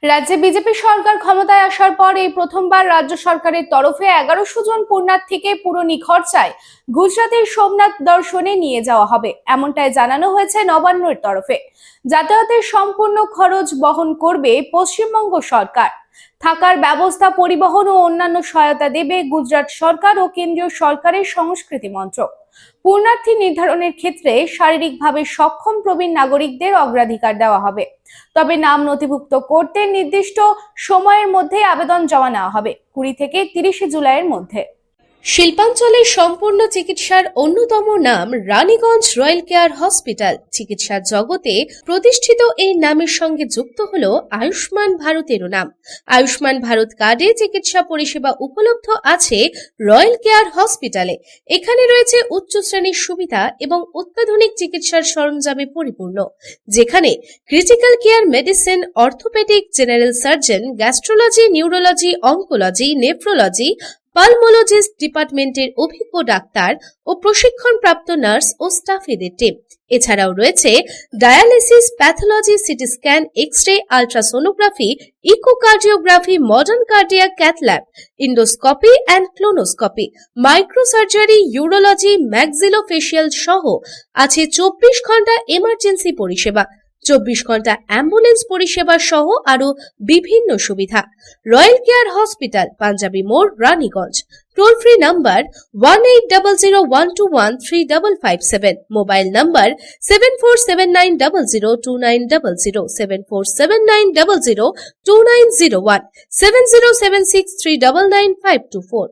রাজ্যে বিজেপি সরকার ক্ষমতায় আসার পর এই প্রথমবার রাজ্য সরকারের তরফে 1100 জন পুণ্যার্থীকে পুরো নিখরচায় গুজরাটের সোমনাথ দর্শনে নিয়ে যাওয়া হবে, এমনটাই জানানো হয়েছে নবান্নের তরফে। যাতায়াতের সম্পূর্ণ খরচ বহন করবে পশ্চিমবঙ্গ সরকার। থাকার ব্যবস্থা, পরিবহন ও অন্যান্য সহায়তা দেবে গুজরাট সরকার ও কেন্দ্রীয় সরকারের সংস্কৃতি মন্ত্রক। পুণ্যার্থী নির্ধারণের ক্ষেত্রে শারীরিকভাবে সক্ষম প্রবীণ নাগরিকদের অগ্রাধিকার দেওয়া হবে। তবে নাম নথিভুক্ত করতে নির্দিষ্ট সময়ের মধ্যে আবেদন জমা নেওয়া হবে, 20 থেকে 30 জুলাইয়ের মধ্যে। শিল্পাঞ্চলের সম্পূর্ণ চিকিৎসার অন্যতম নাম রানীগঞ্জ রয়্যাল কেয়ার হসপিটাল। চিকিৎসার জগতে প্রতিষ্ঠিত এই নামের সঙ্গে যুক্ত হলো আয়ুষ্মান ভারতেরও নাম। আয়ুষ্মান ভারত কার্ডে চিকিৎসা পরিষেবা উপলব্ধ আছে রয়্যাল কেয়ার হসপিটালে। এখানে রয়েছে উচ্চ শ্রেণীর সুবিধা এবং অত্যাধুনিক চিকিৎসার সরঞ্জামে পরিপূর্ণ, যেখানে critical care medicine, orthopaedic, general surgeon, gastrology, neurology, oncology, nephrology, pulmonologist ডিপার্টমেন্টের অভিজ্ঞ ডাক্তার ও প্রশিক্ষণপ্রাপ্ত নার্স ও স্টাফেদের টিম। এছাড়াও রয়েছে dialysis, pathology, CT scan, X-ray, ultrasonography, echocardiography, modern cardiac cath lab, endoscopy and colonoscopy, microsurgery, urology, maxillofacial সহ আছে 24 ঘন্টা emergency পরিষেবা, 24 ঘন্টা অ্যাম্বুলেন্স পরিষেবা সহ আরো বিভিন্ন সুবিধা। রয়্যাল কেয়ার হসপিটাল, পাঞ্জাবি মোড়, Raniganj. Toll free number 180012135557, mobile number 7479002900, 7479002901, 7076399524।